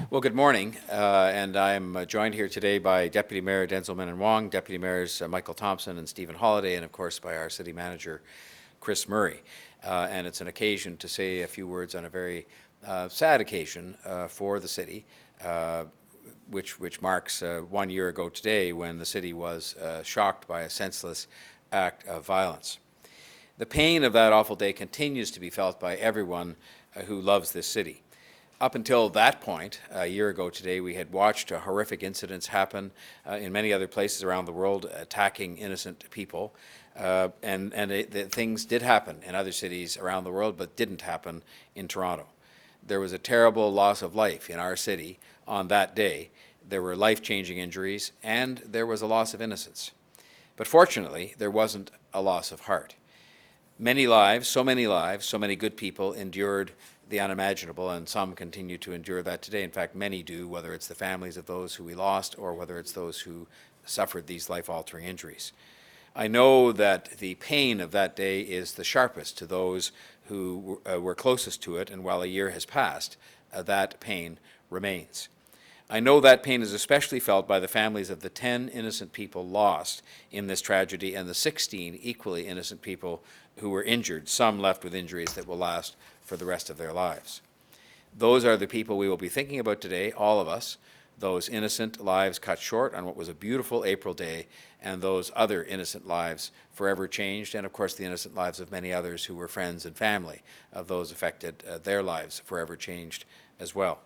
Well, good morning, and I'm joined here today by Deputy Mayor Denzelman and Wong, Deputy Mayors Michael Thompson and Stephen Holliday, and of course by our City Manager, Chris Murray. And it's an occasion to say a few words on a very sad occasion for the city, which marks 1 year ago today when the city was shocked by a senseless act of violence. The pain of that awful day continues to be felt by everyone who loves this city. Up until that point, a year ago today, we had watched horrific incidents happen in many other places around the world, attacking innocent people. Things did happen in other cities around the world, but didn't happen in Toronto. There was a terrible loss of life in our city on that day. There were life-changing injuries, and there was a loss of innocence. But fortunately, there wasn't a loss of heart. Many lives, so many good people endured the unimaginable, and some continue to endure that today. In fact, many do, whether it's the families of those who we lost or whether it's those who suffered these life-altering injuries. I know that the pain of that day is the sharpest to those who were closest to it, and while a year has passed, that pain remains. I know that pain is especially felt by the families of the 10 innocent people lost in this tragedy and the 16 equally innocent people who were injured, some left with injuries that will last for the rest of their lives. Those are the people we will be thinking about today, all of us, those innocent lives cut short on what was a beautiful April day, and those other innocent lives forever changed, and of course the innocent lives of many others who were friends and family of those affected, their lives forever changed as well.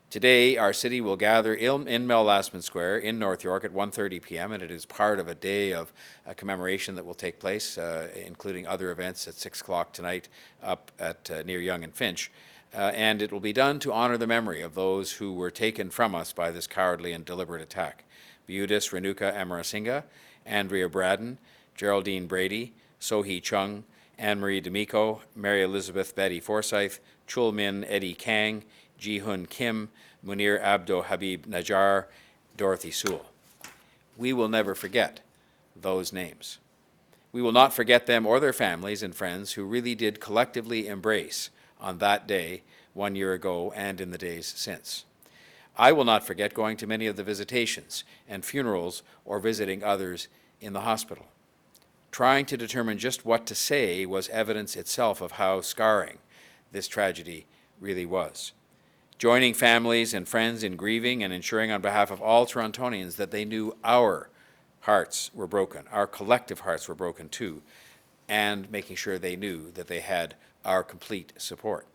Today, our city will gather in Mel Lastman Square in North York at 1:30 p.m., and it is part of a day of commemoration that will take place, including other events at 6 o'clock tonight up at near Yonge and Finch. And it will be done to honor the memory of those who were taken from us by this cowardly and deliberate attack. Viudis Renuka Amarasinghe, Andrea Braddon, Geraldine Brady, Sohee Chung, Anne-Marie D'Amico, Mary Elizabeth Betty Forsyth, Chul Min Eddie Kang, Ji-Hun Kim, Munir Abdo Habib Najjar, Dorothy Sewell. We will never forget those names. We will not forget them or their families and friends who really did collectively embrace on that day 1 year ago and in the days since. I will not forget going to many of the visitations and funerals or visiting others in the hospital. Trying to determine just what to say was evidence itself of how scarring this tragedy really was. Joining families and friends in grieving and ensuring on behalf of all Torontonians that they knew our hearts were broken, our collective hearts were broken too, and making sure they knew that they had our complete support.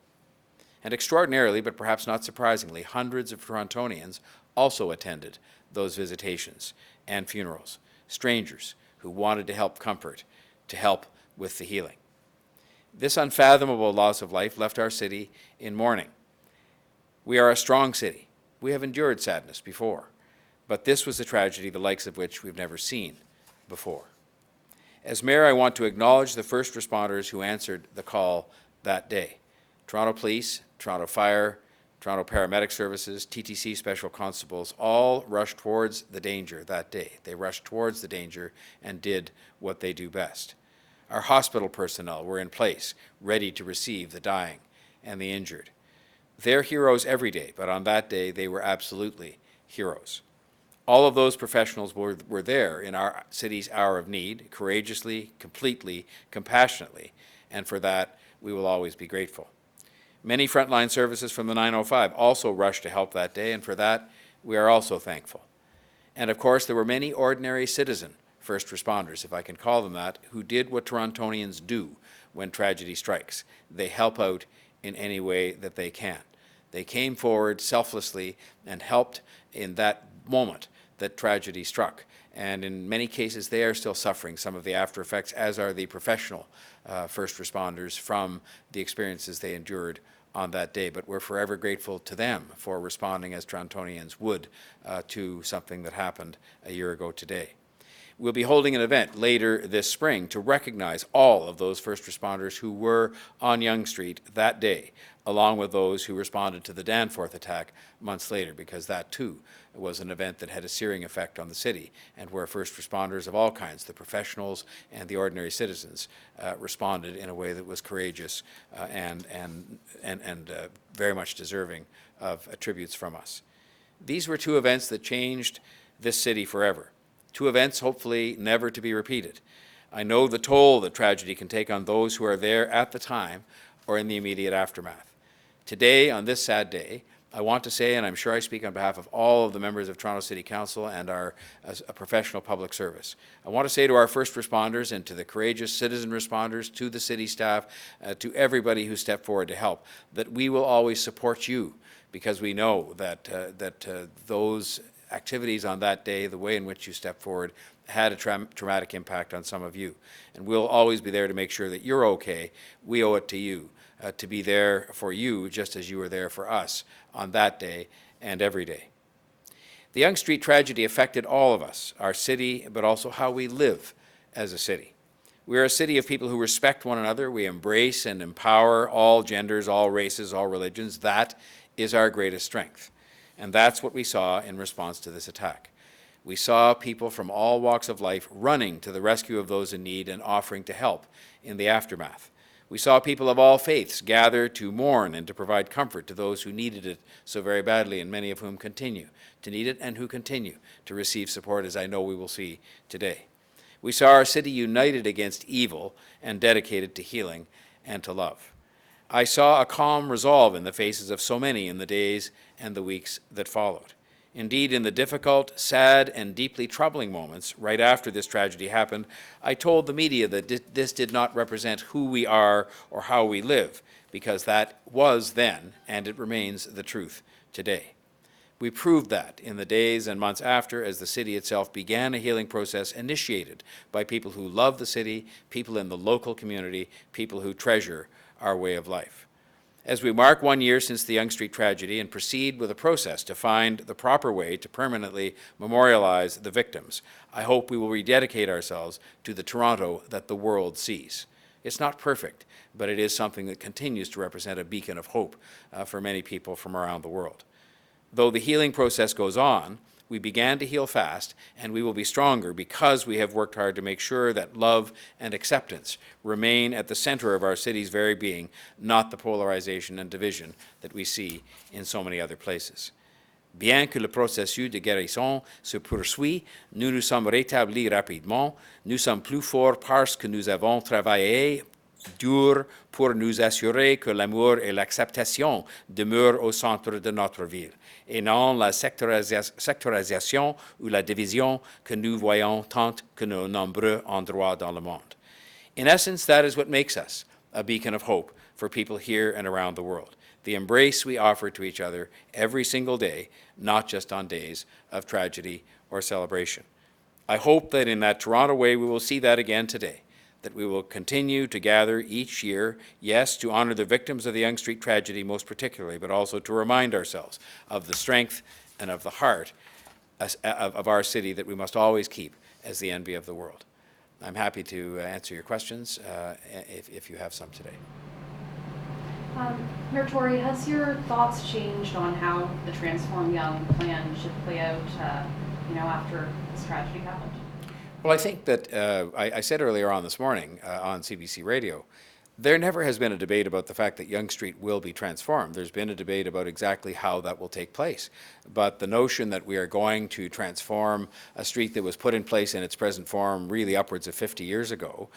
And extraordinarily, but perhaps not surprisingly, hundreds of Torontonians also attended those visitations and funerals, strangers who wanted to help comfort, to help with the healing. This unfathomable loss of life left our city in mourning. We are a strong city. We have endured sadness before, but this was a tragedy the likes of which we've never seen before. As mayor, I want to acknowledge the first responders who answered the call that day. Toronto Police, Toronto Fire, Toronto Paramedic Services, TTC Special Constables all rushed towards the danger that day. They rushed towards the danger and did what they do best. Our hospital personnel were in place, ready to receive the dying and the injured. They're heroes every day, but on that day they were absolutely heroes. All of those professionals were there in our city's hour of need, courageously, completely, compassionately, and for that we will always be grateful. Many frontline services from the 905 also rushed to help that day, and for that we are also thankful. And of course there were many ordinary citizen first responders, if I can call them that, who did what Torontonians do when tragedy strikes. They help out in any way that they can. They came forward selflessly and helped in that moment that tragedy struck. And in many cases, they are still suffering some of the after effects, as are the professional first responders from the experiences they endured on that day. But we're forever grateful to them for responding as Torontonians would to something that happened a year ago today. We'll be holding an event later this spring to recognize all of those first responders who were on Yonge Street that day along with those who responded to the Danforth attack months later, because that too was an event that had a searing effect on the city, and where first responders of all kinds, the professionals and the ordinary citizens, responded in a way that was courageous and very much deserving of tributes from us. These were two events that changed this city forever. Two events hopefully never to be repeated. I know the toll that tragedy can take on those who are there at the time or in the immediate aftermath. Today, on this sad day, I want to say, and I'm sure I speak on behalf of all of the members of Toronto City Council and our professional public service, I want to say to our first responders and to the courageous citizen responders, to the city staff, to everybody who stepped forward to help, that we will always support you, because we know that, those activities on that day, the way in which you stepped forward, had a traumatic impact on some of you. And we'll always be there to make sure that you're okay. We owe it to you to be there for you just as you were there for us on that day and every day. The Yonge Street tragedy affected all of us, our city, but also how we live as a city. We are a city of people who respect one another. We embrace and empower all genders, all races, all religions. That is our greatest strength. And that's what we saw in response to this attack. We saw people from all walks of life running to the rescue of those in need and offering to help in the aftermath. We saw people of all faiths gather to mourn and to provide comfort to those who needed it so very badly, and many of whom continue to need it and who continue to receive support, as I know we will see today. We saw our city united against evil and dedicated to healing and to love. I saw a calm resolve in the faces of so many in the days and the weeks that followed. Indeed, in the difficult, sad, and deeply troubling moments right after this tragedy happened, I told the media that this did not represent who we are or how we live, because that was then, and it remains the truth today. We proved that in the days and months after, as the city itself began a healing process initiated by people who love the city, people in the local community, people who treasure our way of life. As we mark 1 year since the Yonge Street tragedy and proceed with a process to find the proper way to permanently memorialize the victims, I hope we will rededicate ourselves to the Toronto that the world sees. It's not perfect, but it is something that continues to represent a beacon of hope for many people from around the world. Though the healing process goes on, we began to heal fast, and we will be stronger because we have worked hard to make sure that love and acceptance remain at the center of our city's very being, not the polarization and division that we see in so many other places. Bien que le processus de guérison se poursuit, nous nous sommes rétablis rapidement. Nous sommes plus forts parce que nous avons travaillé dur pour nous assurer que l'amour et l'acceptation demeurent au centre de notre ville, et non la sectorisation ou la division que nous voyons tant que nos nombreux endroits dans le monde. In essence, that is what makes us a beacon of hope for people here and around the world. The embrace we offer to each other every single day, not just on days of tragedy or celebration. I hope that in that Toronto way we will see that again today, that we will continue to gather each year, yes, to honor the victims of the Yonge Street tragedy most particularly, but also to remind ourselves of the strength and of the heart of our city that we must always keep as the envy of the world. I'm happy to answer your questions if you have some today. Mayor Tory, has your thoughts changed on how the Transform Yonge plan should play out, after this tragedy happened? Well, I think that I said earlier on this morning on CBC Radio, there never has been a debate about the fact that Yonge Street will be transformed. There's been a debate about exactly how that will take place. But the notion that we are going to transform a street that was put in place in its present form really upwards of 50 years ago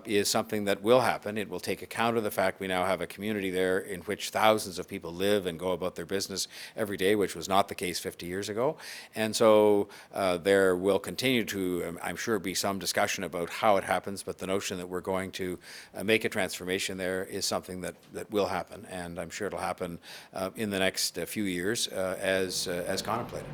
is something that will happen. It will take account of the fact we now have a community there in which thousands of people live and go about their business every day, which was not the case 50 years ago. And so there will continue to, I'm sure, be some discussion about how it happens, but the notion that we're going to make a transformation there is something that will happen, and I'm sure it'll happen in the next few years as contemplated.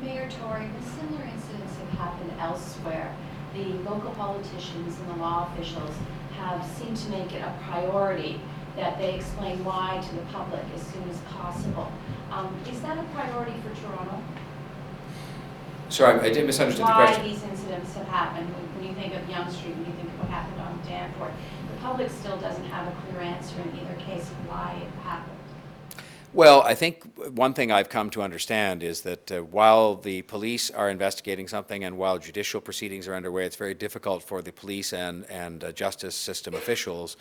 Mayor Tory, when similar incidents have happened elsewhere, the local politicians and the law officials have seemed to make it a priority that they explain why to the public as soon as possible. Is that a priority for Toronto? Sorry, I did misunderstand the question. Why these incidents have happened. When you think of Yonge Street, when you think of what happened on Danforth, the public still doesn't have a clear answer in either case of why it happened. Well, I think one thing I've come to understand is that while the police are investigating something and while judicial proceedings are underway, it's very difficult for the police and justice system officials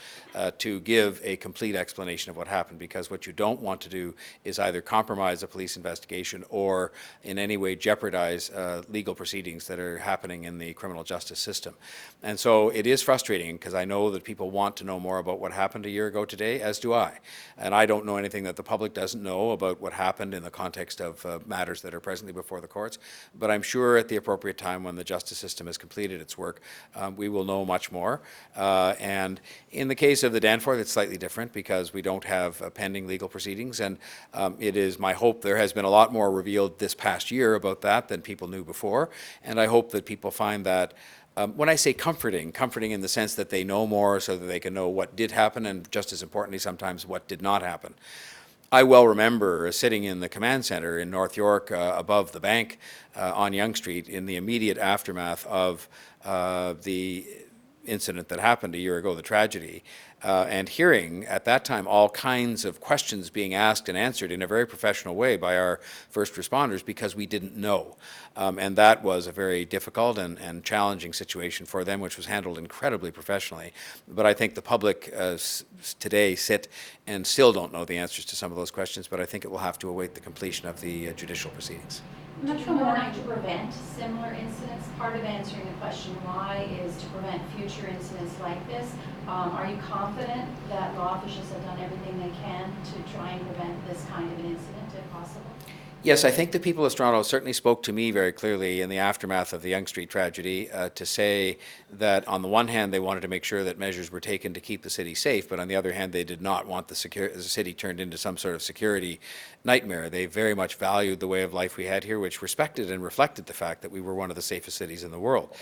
to give a complete explanation of what happened, because what you don't want to do is either compromise a police investigation or in any way jeopardize legal proceedings that are happening in the criminal justice system. And so it is frustrating, because I know that people want to know more about what happened a year ago today, as do I. And I don't know anything that the public doesn't know about what happened in the context of matters that are presently before the courts. But I'm sure at the appropriate time, when the justice system has completed its work, we will know much more. And in the case of the Danforth, it's slightly different because we don't have pending legal proceedings. And it is my hope there has been a lot more revealed this past year about that than people knew before. And I hope that people find that when I say comforting in the sense that they know more so that they can know what did happen, and just as importantly sometimes what did not happen. I well remember sitting in the command center in North York above the bank on Yonge Street in the immediate aftermath of the incident that happened a year ago, the tragedy, and hearing at that time all kinds of questions being asked and answered in a very professional way by our first responders, because we didn't know. And that was a very difficult and challenging situation for them, which was handled incredibly professionally. But I think the public today sit and still don't know the answers to some of those questions, but I think it will have to await the completion of the judicial proceedings. Metro Morning to prevent similar incidents. Part of answering the question why is to prevent future incidents like this. Are you confident that law officials have done everything they can to try and prevent this kind of an incident if possible? Yes, I think the people of Toronto certainly spoke to me very clearly in the aftermath of the Yonge Street tragedy to say that on the one hand they wanted to make sure that measures were taken to keep the city safe, but on the other hand they did not want the city turned into some sort of security nightmare. They very much valued the way of life we had here, which respected and reflected the fact that we were one of the safest cities in the world.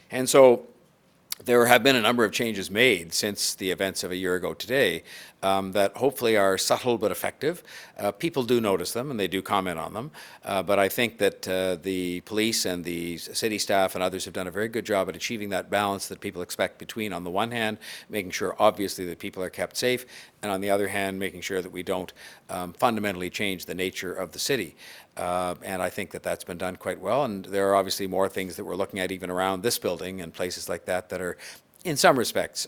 And so there have been a number of changes made since the events of a year ago today that hopefully are subtle but effective. People do notice them and they do comment on them, but I think that the police and the city staff and others have done a very good job at achieving that balance that people expect between, on the one hand, making sure obviously that people are kept safe, and on the other hand, making sure that we don't fundamentally change the nature of the city. And I think that that's been done quite well, and there are obviously more things that we're looking at even around this building and places like that that are, in some respects,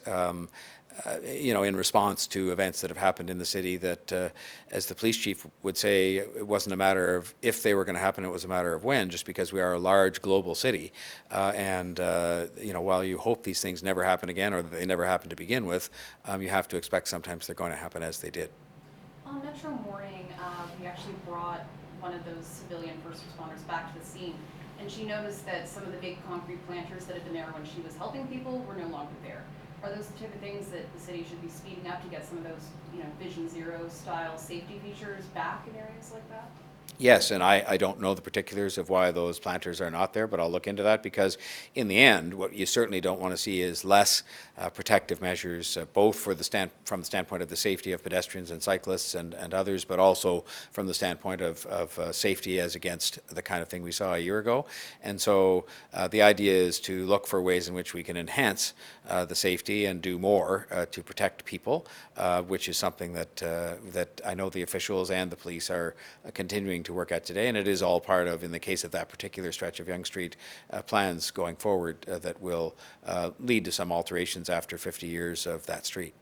in response to events that have happened in the city that, as the police chief would say, it wasn't a matter of if they were going to happen, it was a matter of when, just because we are a large global city. While you hope these things never happen again or that they never happen to begin with, you have to expect sometimes they're going to happen as they did. On Metro Morning, we actually brought one of those civilian first responders back to the scene, and she noticed that some of the big concrete planters that had been there when she was helping people were no longer there. Are those the type of things that the city should be speeding up to get some of those, Vision Zero style safety features back in areas like that? Yes, and I don't know the particulars of why those planters are not there, but I'll look into that, because in the end, what you certainly don't want to see is less protective measures, both from the standpoint of the safety of pedestrians and cyclists and others, but also from the standpoint of safety as against the kind of thing we saw a year ago. And so the idea is to look for ways in which we can enhance the safety and do more to protect people, which is something that I know the officials and the police are continuing to work at today, and it is all part of, in the case of that particular stretch of Yonge Street, plans going forward that will lead to some alterations after 50 years of that street.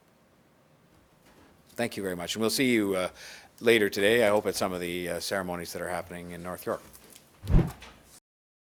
Thank you very much, and we'll see you later today, I hope, at some of the ceremonies that are happening in North York.